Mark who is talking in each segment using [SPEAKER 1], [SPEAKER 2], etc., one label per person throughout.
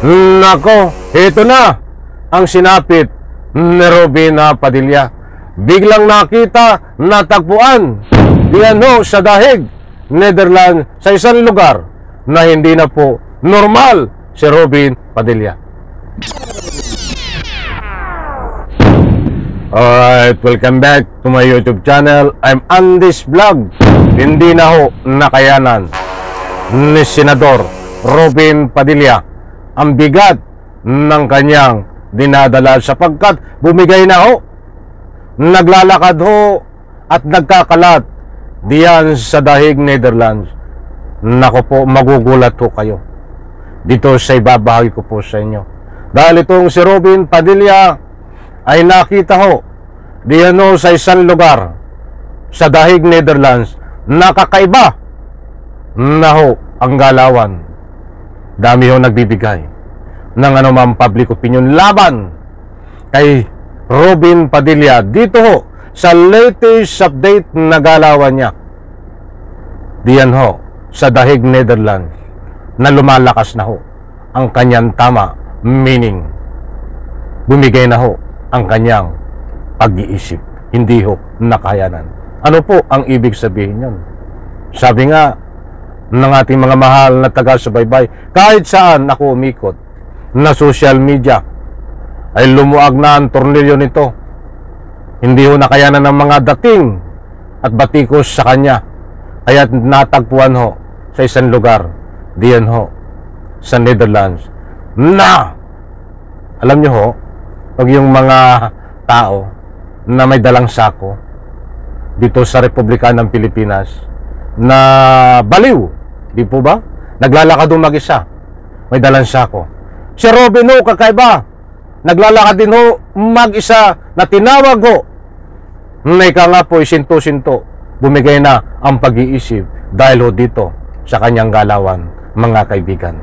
[SPEAKER 1] Nako, ito na ang sinapit ni Robin Padilla. Biglang nakita, natagpuan diyan ho sa Dahig, Netherlands, sa isang lugar na hindi na po normal si Robin Padilla. Alright, welcome back to my YouTube channel. I'm Andy's Vlog. Hindi na ho nakayanan ni Senador Robin Padilla ang bigat ng kanyang dinadala sapagkat bumigay na ho, naglalakad ho at nagkakalat diyan sa Dahig, Netherlands. Nako po, magugulat ho kayo dito sa ibabahagi ko po sa inyo, dahil itong si Robin Padilla ay nakita ho diyan ho sa isang lugar sa Dahig, Netherlands. Nakakaiba na ho ang galawan. Dami ho nagbibigay ng anumang public opinion laban kay Robin Padilla dito ho sa latest update na galawan niya diyan ho sa Dahig, Netherlands, na lumalakas na ho ang kanyang tama, meaning bumigay na ho ang kanyang pag-iisip, hindi ho nakayanan. Ano po ang ibig sabihin yun? Sabi nga ng ating mga mahal na taga-subaybay, kahit saan ako umikot na social media ay lumuag na ang tornilyo nito. Hindi ho nakayanan ng mga dating at batikos sa kanya, kaya natagpuan ho sa isang lugar diyan ho sa Netherlands na, alam nyo ho, pag yung mga tao na may dalang sako dito sa Republika ng Pilipinas na baliw, di po ba? Naglalakad doon mag-isa, may dalang sako. Si Robin ho, kakaiba, naglalakad din ho mag-isa na tinawag ho na ika nga po isinto-sinto, bumigay na ang pag-iisip dahil ho dito sa kanyang galawan, mga kaibigan.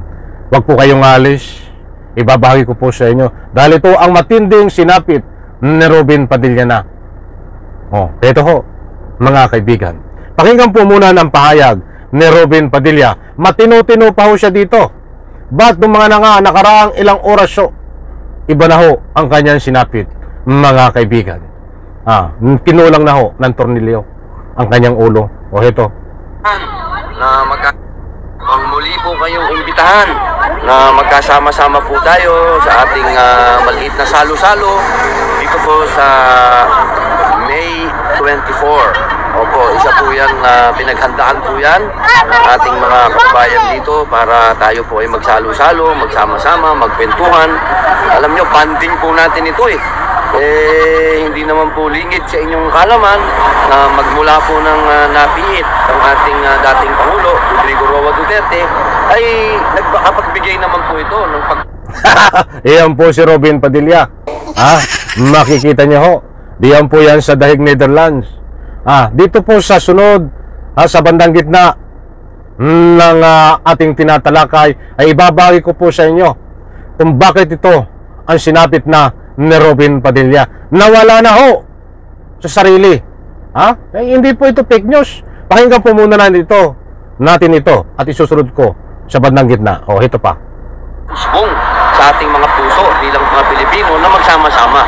[SPEAKER 1] Huwag po kayong alis, ibabahagi ko po sa inyo dahil ito ang matinding sinapit ni Robin Padilla na. Ito ho, mga kaibigan. Pakinggan po muna ng pahayag ni Robin Padilla. Matino-tino pa ho siya dito. Ba't nung mga nakaraang ilang oras ho, iba na ho ang kanyang sinapit, mga kaibigan. Kinulang na ho ng tornilyo ang kanyang ulo. Ito.
[SPEAKER 2] Ang muli po kayong imbitahan na magkasama-sama po tayo sa ating maliit na salo-salo dito po sa May 24. Opo, isa po yan, pinaghandaan po yan ng ating mga kababayan dito para tayo po ay magsalo-salo, magsama-sama, magkwentuhan. Alam nyo, banding po natin ito eh. Hindi naman po lingid sa inyong kalaman na magmula po ng napiit ang ating dating Pangulo, Rodrigo Roa Duterte, ay nagpapagbigay naman po ito ng
[SPEAKER 1] Iyan po si Robin Padilla. Makikita niyo ho, diyan po yan sa Dahig, Netherlands. Dito po sa sunod, sa bandang gitna ng ating tinatalakay, ay ibabagi ko po sa inyo kung bakit ito ang sinapit na ni Robin Padilla. Nawala na ho sa sarili. Hindi po ito fake news. Pakinggan po muna natin ito at isusunod ko sa bandang gitna. Ito pa.
[SPEAKER 2] Usbong sa ating mga puso bilang mga Pilipino na magsama-sama.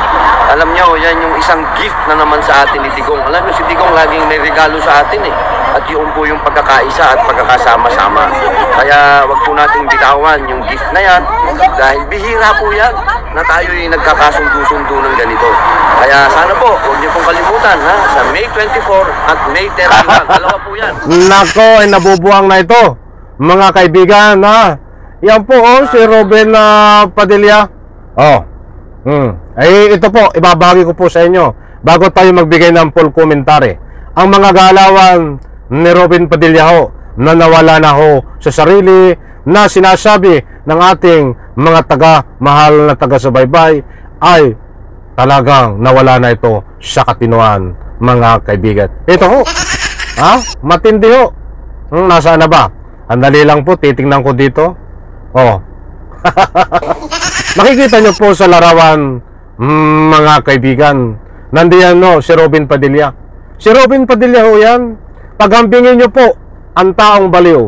[SPEAKER 2] Alam nyo, yan yung isang gift na naman sa atin ni Digong. Alam nyo, si Digong laging may regalo sa atin eh. At yun po yung pagkakaisa at pagkakasama-sama. Kaya wag po nating bitawan yung gift na yan dahil bihira po yan na tayo yung nagkakasundo-sundo ng ganito. Kaya sana po, huwag niyo pong kalimutan sa May 24 at May 31. Dalawa po yan.
[SPEAKER 1] Nako, ay nabubuang na ito, mga kaibigan. Yan po si Robin Padilla. Ito po, ibabahagi ko po sa inyo bago tayo magbigay ng full commentary. Ang mga galawan ni Robin Padilla ho na nawala na ho sa sarili, na sinasabi ng ating mga mahal na taga-subaybay, ay talagang nawala na ito sa katinuan, mga kaibigan. Ito ho, matindi ho. Nasaan na ba? Andali lang po, titingnan ko dito. Nakikita nyo po sa larawan, mga kaibigan, nandiyan si Robin Padilla. Si Robin Padilla ho yan. Paghambingin nyo po ang taong baliw,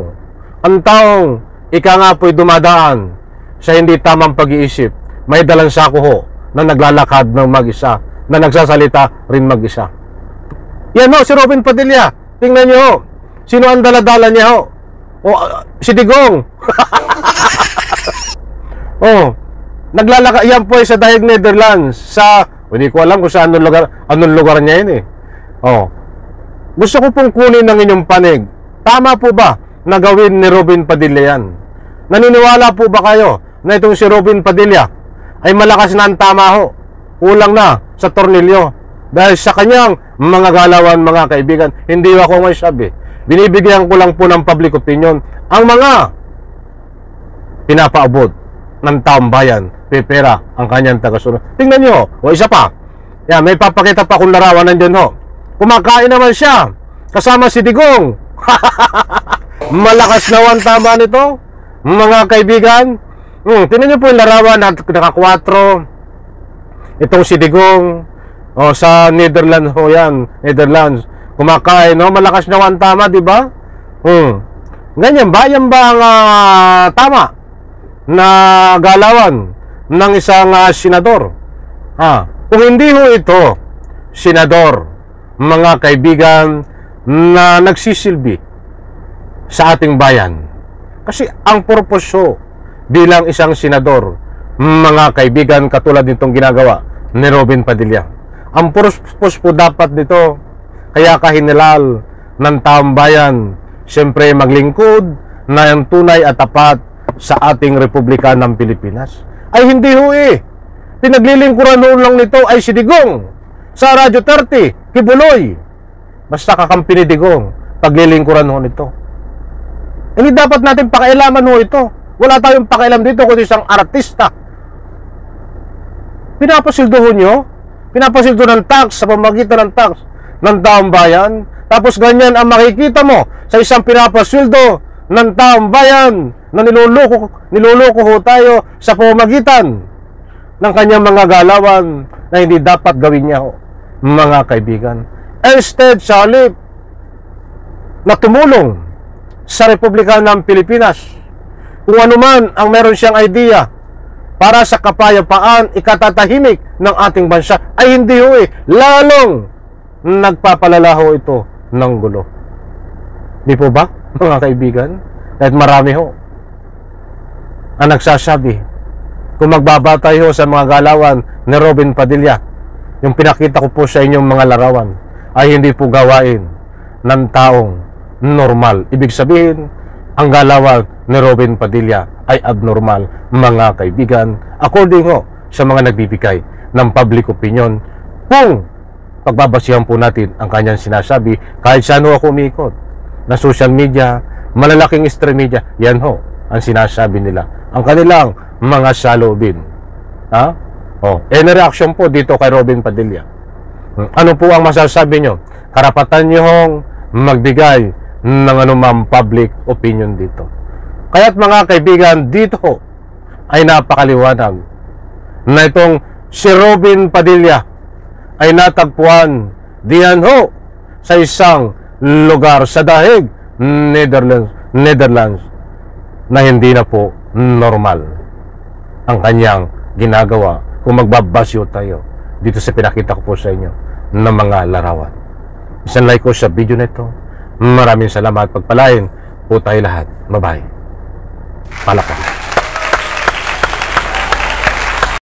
[SPEAKER 1] ang taong ika nga po'y dumadaan sa hindi tamang pag-iisip, may dalang sako ho na naglalakad ng mag-isa, na nagsasalita rin mag-isa. Yan ho, si Robin Padilla. Tingnan nyo ho. Sino ang daladala niya ho? Si Digong. Naglalakad. Yan po ay sa Dahig, Netherlands. Hindi ko alam kung sa anong lugar niya yun eh. Gusto ko pong kunin ng inyong panig. Tama po ba na gawin ni Robin Padilla yan? Naniniwala po ba kayo na itong si Robin Padilla ay malakas na ang tama ho? Kulang na sa tornilyo. Dahil sa kanyang mga galawan, mga kaibigan, hindi ako may sabi. Binibigyan ko lang po ng public opinion ang mga pinapaabot ng taong bayan, pepera ang kanyang tagasunod. Tingnan nyo, isa pa. Yan, may papakita pa kung larawan nandyan ho. Kumakain naman siya kasama si Digong. Malakas na ang tama nito, mga kaibigan. Tingnan nyo po yung larawan na naka-4. Itong si Digong sa Netherlands ho yan, Netherlands. Kumakain, malakas na ang tama, di ba? Ganyan ba? Yan ba ang tama na galawan ng isang senador? Kung hindi ho ito senador, mga kaibigan, na nagsisilbi sa ating bayan. Kasi ang purpose ho bilang isang senador, mga kaibigan, katulad nitong ginagawa ni Robin Padilla, ang purpose po dapat nito, kaya kahinilal ng taong bayan, siyempre maglingkod na ang tunay at tapat sa ating Republika ng Pilipinas. Ay hindi ho eh. Pinaglilingkuran noon lang nito ay si Digong sa Radyo 30, Kibuloy. Basta kakampi ni Digong, paglilingkuran ho nito. Hindi dapat natin pakialaman ho ito. Wala tayong pakialam dito kundi isang artista. Pinapasildo ho nyo? Pinapasildo ng tax sa pamagitan ng tax ng taong bayan. Tapos ganyan ang makikita mo sa isang pinapasildo ng taong bayan na niloloko ho tayo sa pamamagitan ng kanyang mga galawan na hindi dapat gawin niya ho, mga kaibigan. Instead, sa halip na tumulong sa Republika ng Pilipinas, kung ano man ang meron siyang idea para sa kapayapaan, ikatatahimik ng ating bansa, ay hindi ho eh, lalong nagpapalala ho ito ng gulo. Di po ba, mga kaibigan? Kahit marami ho ang nagsasabi, kung magbabatay ho sa mga galawan ni Robin Padilla, yung pinakita ko po sa inyong mga larawan, ay hindi po gawain ng taong normal. Ibig sabihin, ang galawan ni Robin Padilla ay abnormal, mga kaibigan, according ho sa mga nagbibigay ng public opinion. Kung pagbabasihan po natin ang kanyang sinasabi, kahit saan ho ako umiikot, na social media, malalaking stream media, yan ho ang sinasabi nila, ang kanilang mga saloobin. Reaction po dito kay Robin Padilla. Ano po ang masasabi nyo? Karapatan nyo hong magbigay ng anumang public opinion dito. Kaya't mga kaibigan, dito ay napakaliwanag na itong si Robin Padilla ay natagpuan diyan ho sa isang lugar sa Dahig, Netherlands, na hindi na po normal ang kanyang ginagawa kung magbabasyo tayo dito sa pinakita ko po sa inyo ng mga larawan. Isang like ko sa video na ito. Maraming salamat. Pagpalain po tayo lahat. Bye-bye. Palakpak.